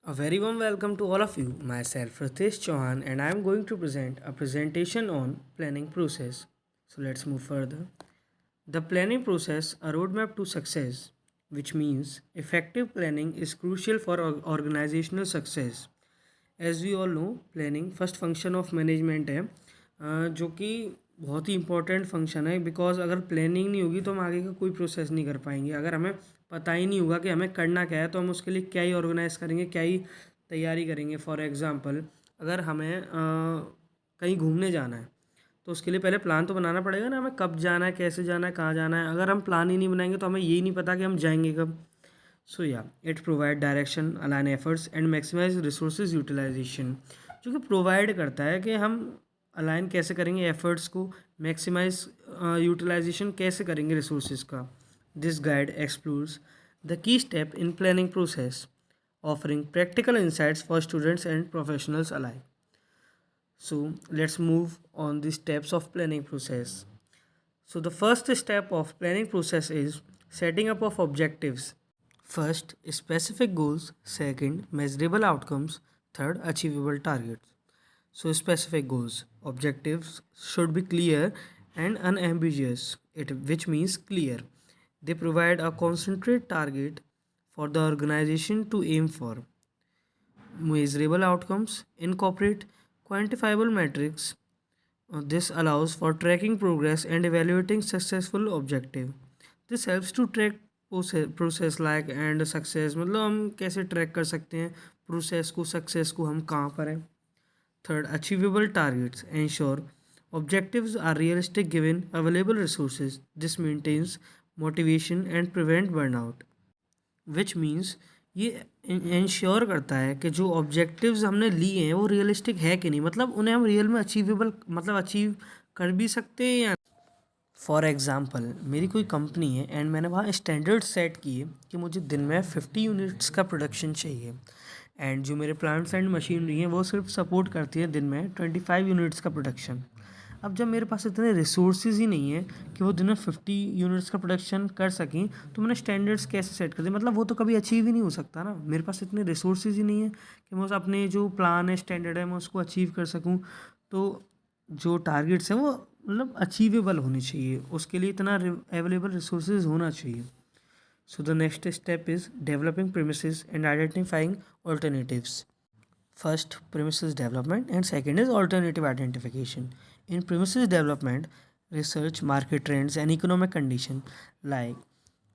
A very warm welcome to all of you. Myself Ritesh Chauhan and I am going to present a presentation on planning process. So let's move further. The planning process, a roadmap to success, which means effective planning is crucial for organizational success. As we all know planning first function of management है जो कि बहुत ही important function है because अगर planning नहीं होगी तो हम आगे का कोई प्रोसेस नहीं कर पाएंगे। अगर हमें पता ही नहीं होगा कि हमें करना क्या है तो हम उसके लिए क्या ही ऑर्गेनाइज करेंगे, क्या ही तैयारी करेंगे। फॉर एग्ज़ाम्पल, अगर हमें कहीं घूमने जाना है तो उसके लिए पहले प्लान तो बनाना पड़ेगा ना, हमें कब जाना है, कैसे जाना है, कहाँ जाना है। अगर हम प्लान ही नहीं बनाएंगे तो हमें यही नहीं पता कि हम जाएंगे कब। सो या it provide direction, align efforts and maximise resources utilisation, जो कि प्रोवाइड करता है कि हम अलाइन कैसे करेंगे एफर्ट्स को, मैक्सिमाइज यूटिलाइजेशन कैसे करेंगे रिसोर्सेज का। This guide explores the key step in planning process, offering practical insights for students and professionals alike. So let's move on the steps of planning process. So the first step of planning process is setting up of objectives. First, specific goals. Second, measurable outcomes. Third, achievable targets. So, specific goals. Objectives should be clear and unambiguous, which means clear. They provide a concentrate target for the organization to aim for. Measurable outcomes incorporate quantifiable metrics. This allows for tracking progress and evaluating successful objective. This helps to track process like and success, मतलब हम कैसे track कर सकते हैं process को, success को, हम कहाँ पर हैं। Third, achievable targets ensure objectives are realistic given available resources. This maintains motivation and prevent burnout, which means ये इंश्योर करता है कि जो ऑब्जेक्टिव्स हमने लिए हैं वो रियलिस्टिक है कि नहीं, मतलब उन्हें हम रियल में अचीवेबल, मतलब अचीव कर भी सकते हैं या। फॉर एग्ज़ाम्पल, मेरी कोई कंपनी है एंड मैंने वहाँ स्टैंडर्ड सेट किए कि मुझे दिन में 50 यूनिट्स का प्रोडक्शन चाहिए, एंड जो मेरे प्लांट्स एंड मशीनरी हैं वो सिर्फ सपोर्ट करती है दिन में 25 यूनिट्स का प्रोडक्शन। अब जब मेरे पास इतने रिसोर्सेज ही नहीं है कि वो दिन में 50 यूनिट्स का प्रोडक्शन कर सकें, तो मैंने स्टैंडर्ड्स कैसे सेट कर दिए, मतलब वो तो कभी अचीव ही नहीं हो सकता ना। मेरे पास इतने रिसोर्सेज ही नहीं है कि मैं उस अपने जो प्लान है, स्टैंडर्ड है, मैं उसको अचीव कर सकूँ। तो जो टारगेट्स हैं वो मतलब अचीवेबल होनी चाहिए, उसके लिए इतना अवेलेबल रिसोर्सेज होना चाहिए। सो the next step is developing premises and identifying alternatives. First, premises development, and second is alternative identification. In premises development, research market trends and economic condition, like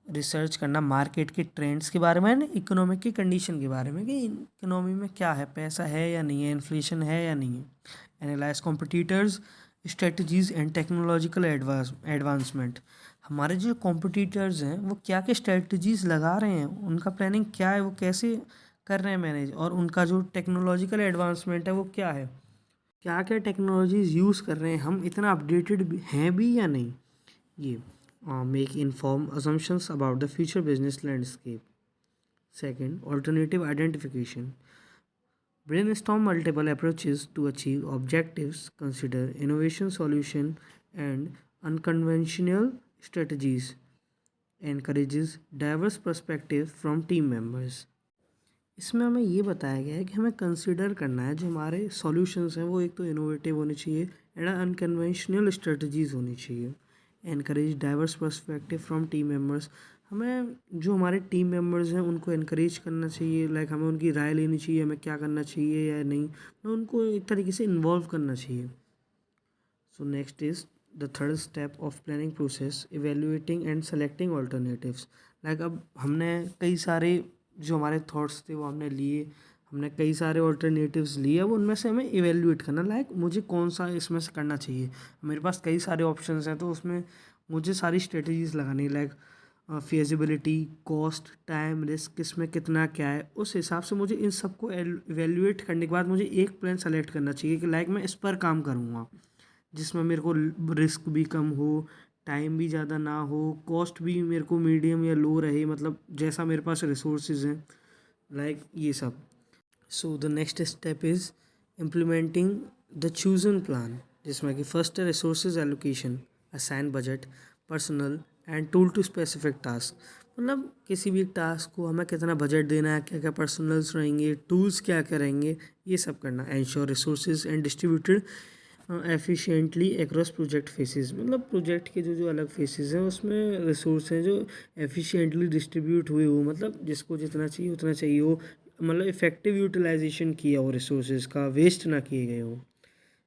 research करना market के trends के बारे में, economic की condition के बारे में कि इकोनॉमी में क्या है, पैसा है या नहीं है, इन्फ्लेशन है या नहीं है। Analyse competitors strategies and technological advancement, हमारे जो कॉम्पिटिटर्स हैं वो क्या क्या स्ट्रेटजीज लगा रहे हैं, उनका प्लानिंग क्या है, वो कैसे कर रहे हैं मैनेज, और उनका जो टेक्नोलॉजिकल एडवांसमेंट है वो क्या है, क्या क्या टेक्नोलॉजीज यूज़ कर रहे हैं, हम इतना अपडेटेड हैं भी या नहीं। ये make informed assumptions about the future business landscape. Second, alternative identification. Brainstorm multiple approaches to achieve objectives, consider innovation solution and unconventional strategies, encourages diverse perspective from team members. इसमें हमें ये बताया गया है कि हमें कंसिडर करना है जो हमारे सॉल्यूशंस हैं वो एक तो इनोवेटिव होने चाहिए एंड अनकन्वेंशनल स्ट्रेटजीज होनी चाहिए। Encourage diverse perspective from team members, हमें जो हमारे टीम मेम्बर्स हैं उनको इनकरेज करना चाहिए, लाइक हमें उनकी राय लेनी चाहिए, हमें क्या करना चाहिए या नहीं, हमें उनको एक तरीके से इन्वॉल्व करना चाहिए। So next is the third step of planning process, evaluating and selecting alternatives. Like अब हमने कई सारे जो हमारे थॉट्स थे वो हमने लिए, हमने कई सारे ऑल्टरनेटिव्स लिए, अब उनमें से हमें इवेल्युएट करना, लाइक मुझे कौन सा इसमें से करना चाहिए। मेरे पास कई सारे ऑप्शंस हैं तो उसमें मुझे सारी स्ट्रेटजीज लगानी, like feasibility, cost, time, risk, इसमें कितना क्या है, उस हिसाब से मुझे इन सबको इवेल्युएट करने के बाद मुझे एक प्लान सेलेक्ट करना चाहिए कि लाइक मैं इस पर काम करूँगा जिसमें मेरे को रिस्क भी कम हो, टाइम भी ज़्यादा ना हो, कॉस्ट भी मेरे को मीडियम या लो रहे, मतलब जैसा मेरे पास रिसोर्सेज हैं, लाइक ये सब। So the next step is implementing the chosen plan, जिसमें कि फर्स्ट है resources allocation, assign budget, personnel and tool to specific task, मतलब किसी भी एक टास्क को हमें कितना बजट देना है, क्या क्या पर्सनल्स रहेंगे, टूल्स क्या क्या रहेंगे, ये सब करना। Ensure resources and distributed efficiently across project faces, मतलब प्रोजेक्ट के जो जो अलग फेसेस हैं उसमें रिसोर्स हैं जो एफिशिएंटली डिस्ट्रीब्यूट हुए हो, मतलब जिसको जितना चाहिए उतना चाहिए हो, मतलब इफेक्टिव यूटिलाइजेशन किया हो रिसोर्सेज का, वेस्ट ना किए गए हो।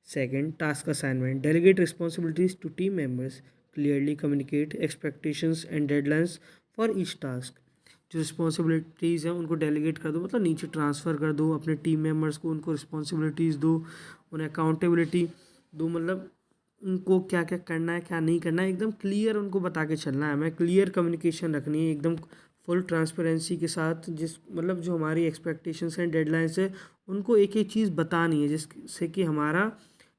Second, task assignment, delegate responsibilities to team members, clearly communicate expectations and deadlines for each task. जो रिस्पॉन्सिबिलिटीज़ हैं उनको डेलीगेट कर दो, मतलब नीचे ट्रांसफ़र कर दो अपने टीम मेंबर्स को, उनको रिस्पॉन्सिबिलिटीज़ दो, उन्हें अकाउंटेबिलिटी दो, मतलब उनको क्या क्या करना है क्या नहीं करना है एकदम क्लियर उनको बता के चलना है हमें, क्लियर कम्युनिकेशन रखनी है एकदम फुल ट्रांसपेरेंसी के साथ, जिस मतलब जो हमारी एक्सपेक्टेशंस हैं डेडलाइंस है उनको एक एक चीज़ बतानी है जिससे कि हमारा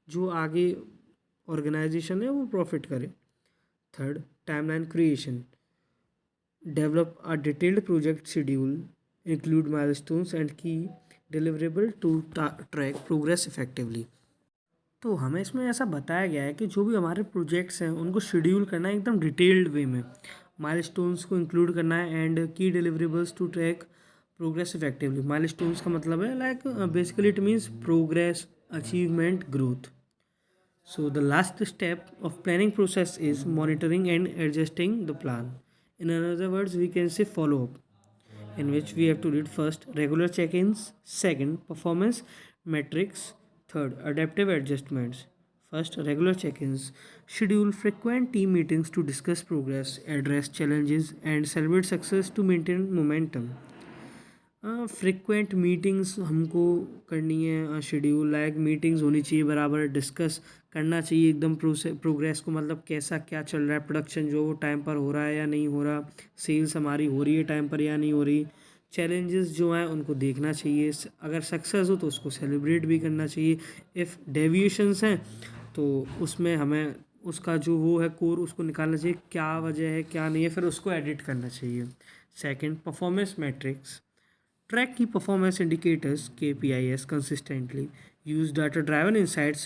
जो आगे ऑर्गेनाइजेशन है वो प्रॉफिट करे। Third, timeline creation, develop a detailed project schedule, include milestones and key deliverable to track progress effectively. तो हमें इसमें ऐसा बताया गया है कि जो भी हमारे प्रोजेक्ट्स हैं उनको शेड्यूल करना है एकदम डिटेल्ड वे में, माइलस्टोन्स को इंक्लूड करना है and key deliverables to track progress effectively. Milestones का मतलब है like basically it means progress, achievement, growth. So the last step of planning process is monitoring and adjusting the plan. In other words, we can say follow up, in which we have to read first regular check-ins, second performance metrics, third adaptive adjustments. First, regular check-ins. Schedule frequent team meetings to discuss progress, address challenges, and celebrate success to maintain momentum. Frequent meetings हमको करनी है, schedule like meetings होनी चाहिए, बराबर discuss करना चाहिए एकदम progress को, मतलब कैसा क्या चल रहा है, प्रोडक्शन जो वो टाइम पर हो रहा है या नहीं हो रहा, सेल्स हमारी हो रही है टाइम पर या नहीं हो रही, चैलेंजेस जो हैं उनको देखना चाहिए, अगर सक्सेस हो तो उसको सेलिब्रेट भी करना चाहिए, इफ़ डेविएशंस हैं तो उसमें हमें उसका जो वो है कोर उसको निकालना चाहिए, क्या वजह है क्या नहीं है, फिर उसको एडिट करना चाहिए। Second, performance matrix, track key performance indicators KPIs consistently. Use data-driven insights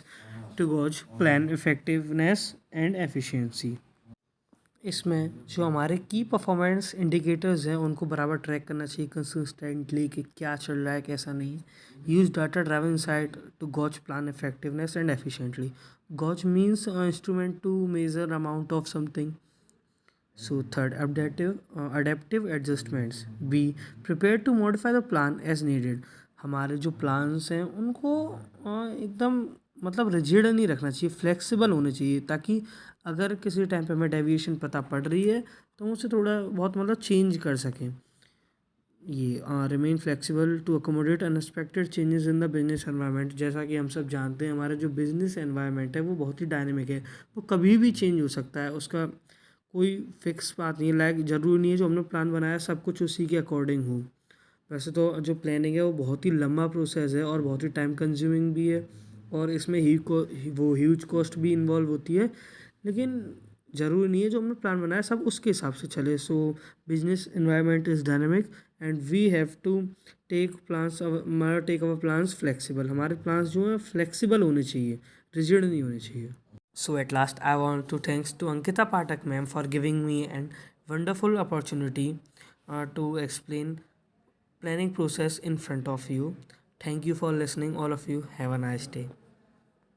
to gauge plan effectiveness and efficiency. इसमें जो हमारे की परफॉर्मेंस इंडिकेटर्स हैं उनको बराबर ट्रैक करना चाहिए कंसिस्टेंटली कि क्या चल रहा है कैसा नहीं। Use data driven insight to gauge plan effectiveness and efficiently. Gauge means instrument to measure amount of something. So third, adaptive adjustments. Be prepared to modify the plan as needed. हमारे जो plans हैं उनको एकदम मतलब rigid नहीं रखना चाहिए, flexible होने चाहिए, ताकि अगर किसी टाइम पे हमें डेविएशन पता पड़ रही है तो हम उसे थोड़ा बहुत मतलब चेंज कर सकें। ये remain flexible to accommodate unexpected changes in the business environment. जैसा कि हम सब जानते हैं हमारा जो बिजनेस एनवायरनमेंट है वो बहुत ही डायनेमिक है, वो कभी भी चेंज हो सकता है, उसका कोई फिक्स बात नहीं है, लाइक ज़रूरी नहीं है जो हमने प्लान बनाया सब कुछ उसी के अकॉर्डिंग हो। वैसे तो जो प्लानिंग है वो बहुत ही लंबा प्रोसेस है और बहुत ही टाइम कंज्यूमिंग भी है, और इसमें वो ह्यूज कॉस्ट भी इन्वॉल्व होती है, लेकिन ज़रूरी नहीं है जो हमने प्लान बनाया सब उसके हिसाब से चले। So business environment is dynamic and we have to take our plans flexible. हमारे प्लान्स जो हैं फ्लेक्सिबल होने चाहिए, रिजिड नहीं होने चाहिए। So at last, I want to thanks to Ankita Patak ma'am for giving me an wonderful opportunity to explain planning process in front of you. Thank you for listening, all of you. Have a nice day.